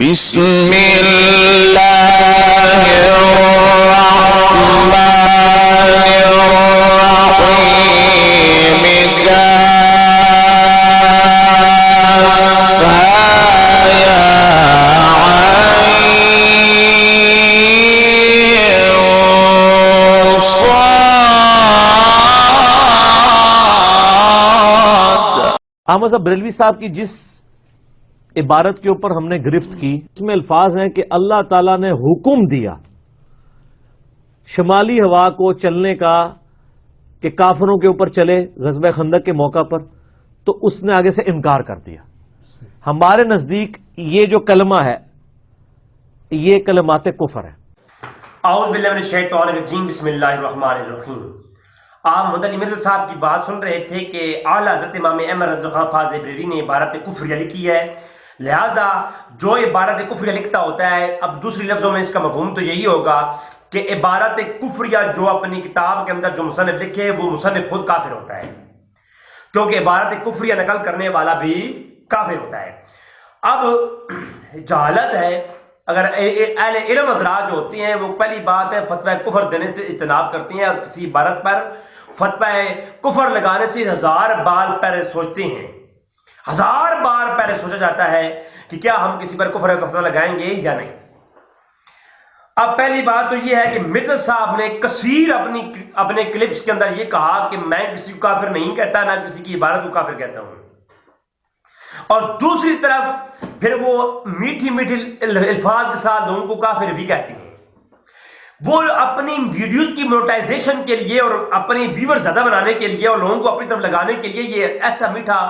بسم اللہ الرحمن الرحیم کافہا یا عین صاد۔ احمد صاحب بریلوی صاحب کی جس عبارت کے اوپر ہم نے گرفت کی، اس میں الفاظ ہیں کہ اللہ تعالیٰ نے حکم دیا شمالی ہوا کو چلنے کا کہ کافروں کے اوپر چلے غزوہ خندق کے موقع پر، تو اس نے آگے سے انکار کر دیا۔ ہمارے نزدیک یہ جو کلمہ ہے یہ کلمات کفر ہے۔ اعوذ باللہ من الشیطان الرجیم، بسم اللہ الرحمن الرحیم۔ آپ مدنی مرزا صاحب کی بات سن رہے تھے کہ اعلیٰ حضرت امام احمد رضا خان فاضل بریلوی نے عبارت کفریہ لکھی ہے، لہٰذا جو عبارت کفریہ لکھتا ہوتا ہے، اب دوسری لفظوں میں اس کا مفہوم تو یہی ہوگا کہ عبارت کفریہ جو اپنی کتاب کے اندر جو مصنف لکھے وہ مصنف خود کافر ہوتا ہے، کیونکہ عبارت کفریہ نقل کرنے والا بھی کافر ہوتا ہے۔ اب جہالت ہے، اگر اہل علم حضرات جو ہوتے ہیں وہ پہلی بات ہے فتویٰ کفر دینے سے اجتناب کرتے ہیں، اور کسی عبارت پر فتویٰ کفر لگانے سے 1000 بار پہلے سوچتے ہیں، 1000 بار پہلے سوچا جاتا ہے کہ کیا ہم کسی پر کفر کا فتویٰ لگائیں گے یا نہیں۔ اب پہلی بات تو یہ ہے کہ مرزا صاحب نے کثیر اپنے کلپس کے اندر یہ کہا کہ میں کسی کو کافر نہیں کہتا، نہ کسی کی عبارت کو کافر کہتا ہوں، اور دوسری طرف پھر وہ میٹھی میٹھی الفاظ کے ساتھ لوگوں کو کافر بھی کہتے ہیں۔ وہ اپنی ویڈیوز کی مونٹائزیشن کے لیے اور اپنی ویور زیادہ بنانے کے لیے اور لوگوں کو اپنی طرف لگانے کے لیے یہ ایسا میٹھا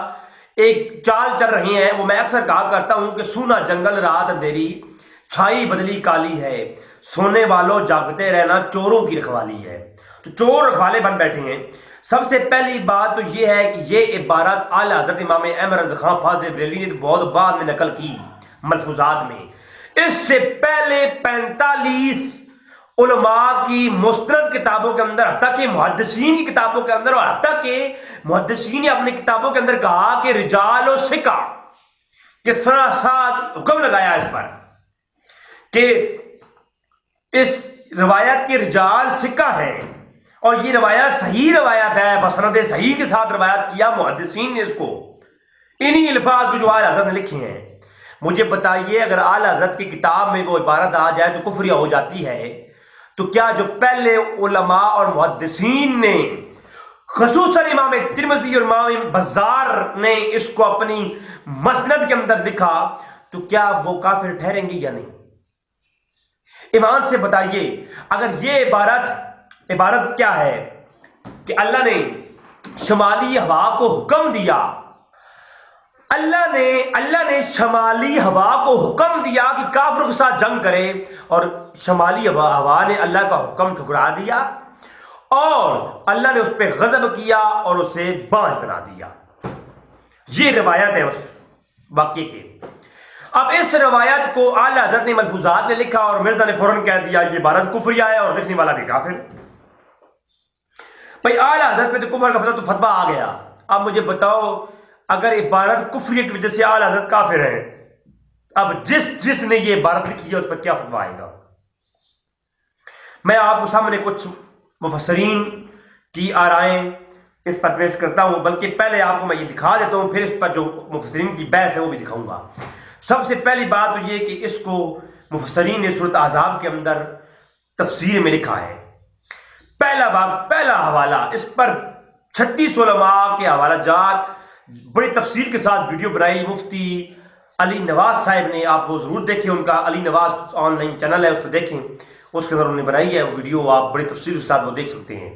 ایک چال چل رہی ہیں۔ وہ میں اکثر کہا کرتا ہوں کہ سونا جنگل رات اندھیری، چھائی بدلی کالی ہے، سونے والوں جاگتے رہنا چوروں کی رکھوالی ہے۔ تو چور رکھوالے بن بیٹھے ہیں۔ سب سے پہلی بات تو یہ ہے کہ یہ عبارت اعلیٰ حضرت امام احمد رضا خان فاضل بریلوی نے بہت بعد میں نقل کی ملفوظات میں۔ اس سے پہلے 45 علماء کی مستند کتابوں کے اندر، حتیٰ کہ محدثین کی کتابوں کے اندر، اور حتیٰ کہ محدثین نے اپنی کتابوں کے اندر کہا کہ رجال و ثقہ کے ساتھ حکم لگایا اس پر کہ اس روایت کے رجال ثقہ ہیں، اور یہ روایت صحیح روایت ہے، بسند صحیح کے ساتھ روایت کیا محدثین نے اس کو، انہی الفاظ کو جو اعلیٰ حضرت نے لکھے ہیں۔ مجھے بتائیے اگر اعلیٰ حضرت کی کتاب میں وہ عبارت آ جائے تو کفریہ ہو جاتی ہے، تو کیا جو پہلے علماء اور محدثین نے خصوصاً امام ترمذی اور امام بزار نے اس کو اپنی مسند کے اندر لکھا، تو کیا وہ کافر ٹھہریں گے یا نہیں؟ ایمان سے بتائیے۔ اگر یہ عبارت کیا ہے کہ اللہ نے شمالی ہوا کو حکم دیا، اللہ نے شمالی ہوا کو حکم دیا کہ کافروں کے ساتھ جنگ کرے، اور شمالی ہوا نے اللہ کا حکم ٹھکرا دیا، اور اللہ نے اس پہ غضب کیا اور اسے بانجھ بنا دیا۔ یہ روایت ہے اس واقعے کی۔ اب اس روایت کو اعلیٰ حضرت نے ملفوظات میں لکھا اور مرزا نے فوراً کہہ دیا یہ عبارت کفریہ ہے، اور لکھنے والا بھی کافر۔ بھائی اعلیٰ حضرت پہ تو کفر کا فتویٰ آ گیا۔ اب مجھے بتاؤ اگر عبارت کفریہ کی وجہ سے اعلیٰ حضرت کافر ہے، اب جس نے یہ عبارت لکھی ہے اس پر کیا فتویٰ آئے گا؟ میں آپ کو سامنے کچھ مفسرین کی آرائیں اس پر پیش کرتا ہوں، بلکہ پہلے آپ کو میں یہ دکھا دیتا ہوں، پھر اس پر جو مفسرین کی بحث ہے وہ بھی دکھاؤں گا۔ سب سے پہلی بات تو یہ کہ اس کو مفسرین نے سورۃ احزاب کے اندر تفسیر میں لکھا ہے۔ پہلا حوالہ اس پر 36 علماء کے حوالہ جات بڑی تفصیل کے ساتھ ویڈیو بنائی مفتی علی نواز صاحب نے، آپ وہ ضرور دیکھیں، ان کا Ali Nawaz on line channel ہے، اس کو دیکھیں، اس کے اندر انہوں نے بنائی ہے وہ ویڈیو، آپ بڑی تفصیل کے ساتھ وہ دیکھ سکتے ہیں۔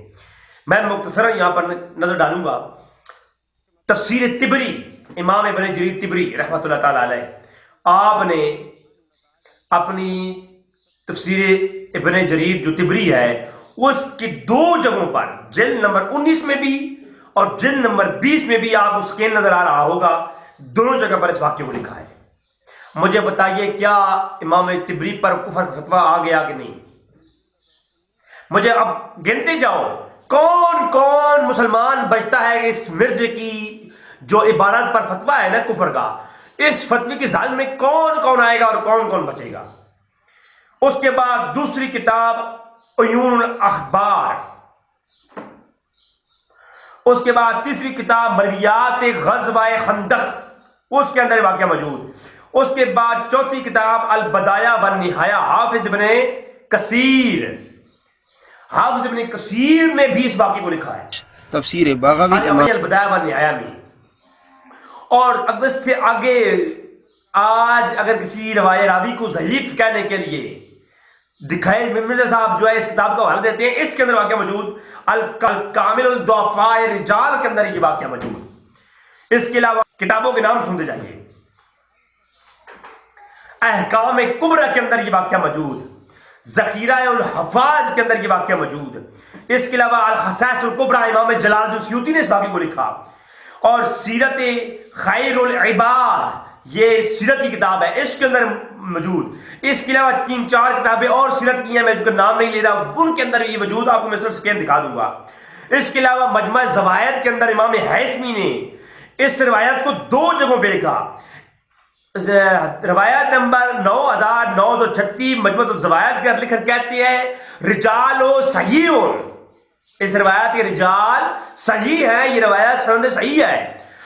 میں مختصراً یہاں پر نظر ڈالوں گا۔ تفسیر طبری، امام ابن جریر طبری رحمۃ اللہ تعالی علیہ، آپ نے اپنی تفسیر ابن جریر جو طبری ہے اس کی 2 جگہوں پر، جلد نمبر 19 میں بھی اور جلد نمبر 20 میں بھی، آپ اس کے نظر آ رہا ہوگا، دونوں جگہ پر اس واقعے کو لکھا ہے۔ مجھے بتائیے کیا امام طبری پر کفر کا فتویٰ آ گیا کہ نہیں؟ مجھے اب گنتے جاؤ کون کون مسلمان بچتا ہے اس مرزے کی جو عبارت پر فتویٰ ہے نا کفر کا، اس فتوی کے ظالم میں کون کون آئے گا اور کون کون بچے گا. اس کے بعد دوسری کتاب عیون الاخبار، اس کے بعد تیسری کتاب مرویات غزوہ خندق، اس کے اندر واقعہ موجود. اس کے بعد چوتھی کتاب البدایہ والنہایہ، حافظ ابن کثیر. حافظ ابن کثیر نے بھی اس واقعے کو لکھا ہے تفسیر بغوی البدایہ والنہایہ میں. اور اگر اس سے آگے آج اگر کسی روایت راوی کو ضعیف کہنے کے لیے دکھائے، مرزا صاحب جو ہے اس کتاب کا حوالہ دیتے ہیں، اس کے اندر واقعہ موجود الکامل الضعفاء رجال کے اندر یہ واقعہ موجود. اس کے علاوہ کتابوں کے نام سنتے جائیے. احکام کبریٰ کے اندر یہ واقعہ موجود، ذخیرہ الحفاظ کے اندر یہ واقعہ موجود. اس کے علاوہ الخصائص الکبریٰ امام جلال الدین سیوطی نے اس واقعے کو لکھا. اور سیرت خیر العباد، یہ سیرت کی کتاب ہے، اس کے اندر موجود. اس کے علاوہ 3-4 کتابیں اور سیرت کی ہیں، میں ان کا نام نہیں لے رہا، ان کے اندر یہ موجود، آپ کو میں صرف سکین دکھا دوں گا. اس کے علاوہ مجمع زوائد کے اندر امام حیثمی نے اس روایت کو 2 جگہوں پہ لکھا. روایت نمبر 9936 مجمع الزوائد کے لکھ کہتے ہیں رجال و صحیح، اس روایت کے رجال صحیح ہے، یہ روایت سند صحیح ہے.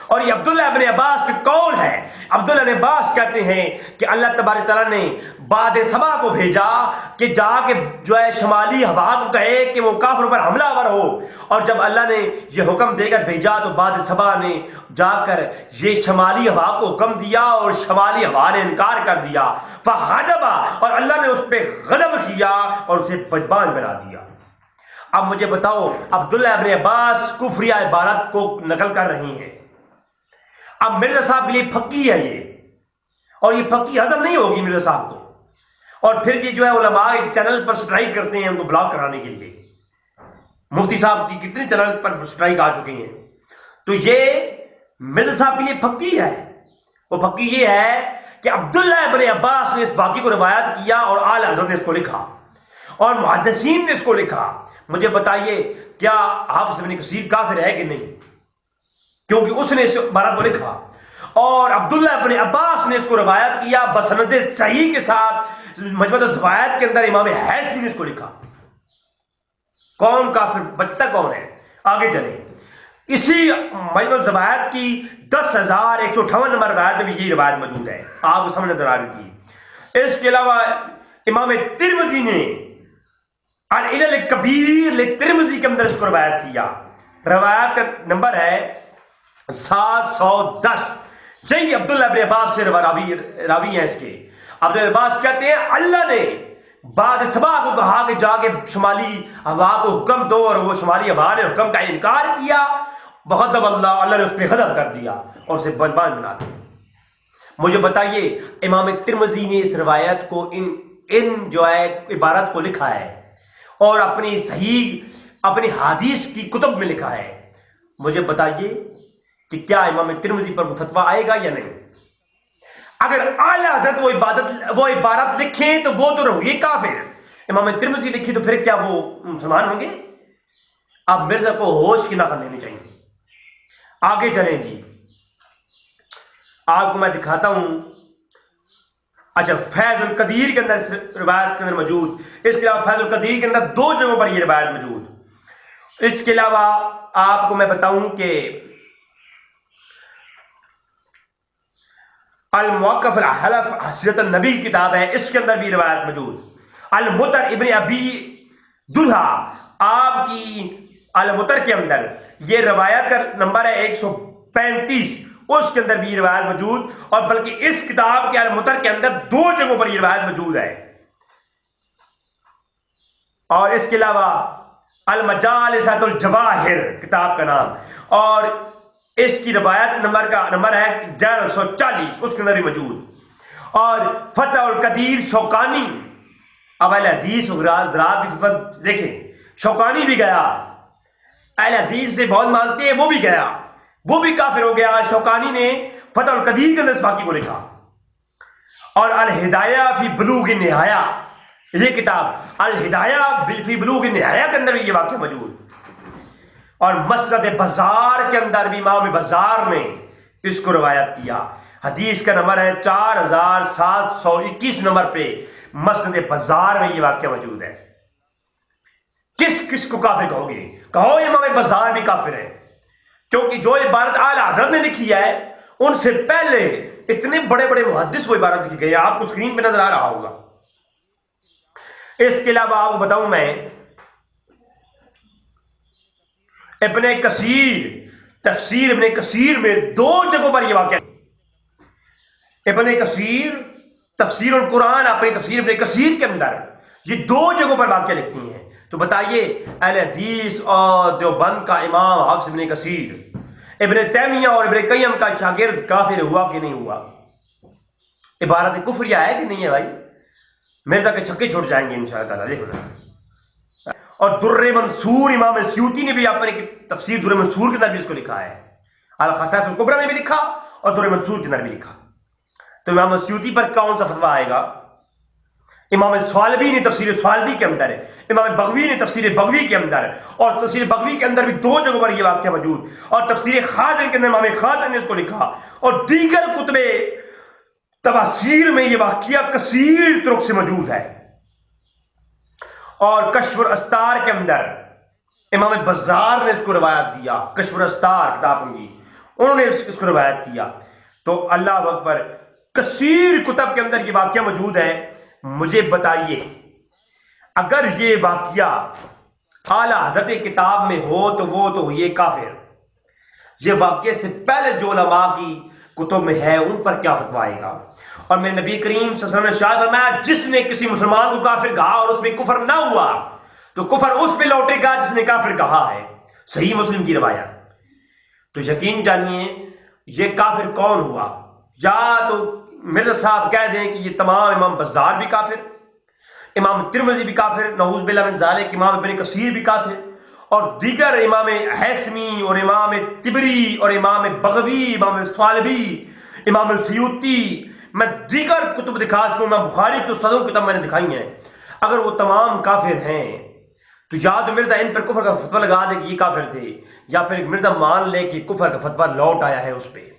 اور یہ عبداللہ ابن عباس کی قول ہے. عبداللہ ابن عباس کہتے ہیں کہ اللہ تبارک تعالیٰ نے باد سبا کو بھیجا کہ جا کے جو ہے شمالی ہوا کو کہے کہ وہ کافروں پر حملہ آور ہو. اور جب اللہ نے یہ حکم دے کر بھیجا تو باد سبا نے جا کر یہ شمالی ہوا کو حکم دیا اور شمالی ہوا نے انکار کر دیا. فغضب، اور اللہ نے اس پہ غضب کیا اور اسے بدبان بنا دیا. اب مجھے بتاؤ، عبداللہ ابن عباس کفریہ عبارت کو نقل کر رہی ہیں. اب مرزا صاحب کے لیے پھکی ہے یہ، اور یہ پھکی ہضم نہیں ہوگی مرزا صاحب کو. اور پھر یہ جو ہے علماء چینل پر سٹرائک کرتے ہیں ان کو بلاک کرانے کے لیے. مفتی صاحب کی کتنے چینل پر سٹرائک آ چکے ہیں. تو یہ مرزا صاحب کے لیے پھکی ہے. وہ پھکی یہ ہے کہ عبداللہ ابن عباس نے اس واقعے کو روایت کیا اور اعلی حضرت نے اس کو لکھا اور محدثین نے اس کو لکھا. مجھے بتائیے کیا حافظ ابن کثیر کافر ہے کہ نہیں؟ کیونکہ اس نے اس عبارت کو لکھا اور عبداللہ ابن عباس نے اس کو روایت کیا بسند صحیح کے ساتھ. مجمع الزوائد کے اندر امام حیثمی نے اس کو لکھا. کون کافر بچتا کون ہے؟ آگے چلیں. اسی مجمع الزوائد کی 10,158 نمبر روایت میں بھی یہی روایت موجود ہے، آپ کو سمجھ نظر آ رہی تھی. اس کے علاوہ امام ترمذی نے العلل الکبیر لترمذی کے اندر اس کو روایت کیا. روایت کا نمبر ہے 710. یہی عبداللہ ابن عباس سے راوی ہیں اس کے. عبداللہ ابن عباس کہتے ہیں اللہ نے بعد سبا کو کہا کہ جا کے شمالی ہوا کو حکم دو، اور وہ شمالی ہوا نے حکم کا انکار کیا. بغضب اللہ نے اس پہ غضب کر دیا اور اسے بدبان بنا دیا. مجھے بتائیے امام ترمذی نے اس روایت کو ان جو ہے عبارت کو لکھا ہے اور اپنی صحیح اپنی حدیث کی کتب میں لکھا ہے. مجھے بتائیے کہ کیا امام ترمذی پر فتویٰ آئے گا یا نہیں؟ اگر اعلیٰ حضرت وہ عبارت لکھیں تو وہ تو رہو کافر. امام ترمذی لکھی تو پھر کیا وہ مسلمان ہوں گے؟ اب مرزا کو ہوش کی نقل لینی چاہیے. آگے چلیں جی، آپ کو میں دکھاتا ہوں. اچھا، فیض القدیر کے اندر اس روایت کے اندر موجود. اس کے علاوہ فیض القدیر کے اندر 2 جگہوں پر یہ روایت موجود. اس کے علاوہ آپ کو میں بتاؤں کہ الموقف الحلف حسرت النبی کتاب ہے، اس کے اندر بھی روایت موجود. المطر ابن ابی دلہا، آپ کی المطر کے اندر یہ روایت کا نمبر ہے 135، اس کے اندر بھی یہ روایت موجود. اور بلکہ اس کتاب کے المطر کے اندر 2 جگہوں پر یہ روایت موجود ہے. اور اس کے علاوہ المجالسۃ الجواہر کتاب کا نام، اور اس کی روایت نمبر ہے 1140، اس کے اندر بھی موجود. اور فتح القدیر شوکانی، اب اہل حدیث حضرات بھی دیکھیں، شوکانی بھی گیا، اہل حدیث سے بہت مانتے ہیں، وہ بھی گیا، وہ بھی کافر ہو گیا. شوکانی نے فتح القدیر کے اندر اس باقی کو لکھا. اور الہدایہ فی بلوغ النہایہ، یہ کتاب الہدایہ فی بلوغ النہایہ کے اندر بھی یہ واقعہ موجود. اور مسند بزار کے اندر بھی امام بزار نے اس کو روایت کیا. حدیث کا نمبر ہے 4721 نمبر پہ مسند بزار میں یہ واقعہ موجود ہے. کس کس کو کافر کہو گے؟ کہو امام بزار بھی کافر ہے، کیونکہ جو عبارت اعلی حضرت نے لکھی ہے ان سے پہلے اتنے بڑے بڑے محدث وہ عبارت لکھی گئی ہے، آپ کو اسکرین پہ نظر آ رہا ہوگا. اس کے علاوہ آپ کو بتاؤں میں ابن کثیر، تفسیر ابن کثیر میں 2 جگہوں پر یہ واقعہ، ابن کثیر تفسیر القرآن اپنی تفسیر ابن کثیر کے اندر یہ 2 جگہوں پر واقعہ لکھتی ہیں. تو بتائیے اہل حدیث اور دیوبند کا امام حافظ ابن کثیر ابن تیمیہ اور ابن قیم کا شاگرد کافر ہوا کہ نہیں ہوا؟ عبارت کفریہ ہے کہ نہیں ہے بھائی؟ مرزا کے چھکے چھوڑ جائیں گے انشاءاللہ تعالیٰ. دیکھو نا. اور در منصور امام سیوطی نے بھی اپنی تفسیر در منصور کے اندر بھی اس کو لکھا ہے، الخصائص الکبریٰ میں بھی لکھا اور در منصور کے اندر بھی لکھا. تو امام سیوطی پر کون سا فتویٰ آئے گا؟ امام سوالبی نے تفسیر سوالبی کے اندر، امام بغوی نے تفسیر بغوی کے اندر، اور تفسیر بغوی کے اندر بھی 2 جگہوں پر یہ واقعہ موجود، اور تفسیر خازن کے اندر امام خازن نے اس کو لکھا، اور دیگر کتب تفاسیر میں یہ واقعہ کثیر طرق سے موجود ہے. اور کشف الاستار کے اندر امام بزار نے اس کو روایت کیا، کشف الاستار کتاب کی انہوں نے اس کو روایت کیا. تو اللہ اکبر، کثیر کتب کے اندر یہ واقعہ موجود ہے. مجھے بتائیے اگر یہ واقعہ اعلیٰ حضرت کتاب میں ہو تو وہ تو ہوئی کافر. یہ واقعے سے پہلے جو علماء کی کتب میں ہے ان پر کیا فتویٰ آئے گا؟ اور میں نبی کریم صلی اللہ علیہ وسلم نے ارشاد فرمایا جس نے کسی مسلمان کو کافر کہا اور اس میں کفر نہ ہوا تو کفر اس پہ لوٹے گا جس نے کافر کہا ہے. صحیح مسلم کی روایت. تو یقین جانیے یہ کافر کون ہوا؟ یا تو مرزا صاحب کہہ دیں کہ یہ تمام امام بزار بھی کافر، امام ترمذی بھی کافر، نعوذ باللہ من ذالک، امام ابن کثیر بھی کافر، اور دیگر امام حیثمی اور امام طبری اور امام بغوی، امام سوالبی، امام سیوطی، میں دیگر کتب دکھا چکا ہوں، میں بخاری کے استادوں کی کتاب میں نے دکھائی ہیں. اگر وہ تمام کافر ہیں تو یا تو مرزا ان پر کفر کا فتویٰ لگا دے کہ یہ کافر تھے، یا پھر مرزا مان لے کہ کفر کا فتویٰ لوٹ آیا ہے اس پہ.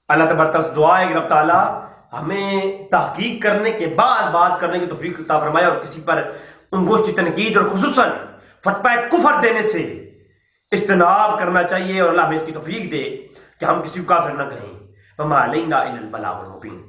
اللہ تبارک سے دعا ہے کہ رب تعالیٰ ہمیں تحقیق کرنے کے بعد بات کرنے کی توفیق عطا فرمائے، اور کسی پر انگشت تنقید اور خصوصاً فتویٰ کفر دینے سے اجتناب کرنا چاہیے، اور اللہ ہمیں اس کی توفیق دے کہ ہم کسی کو کافر نہ کہیں. وما علینا الا البلاغ المبین.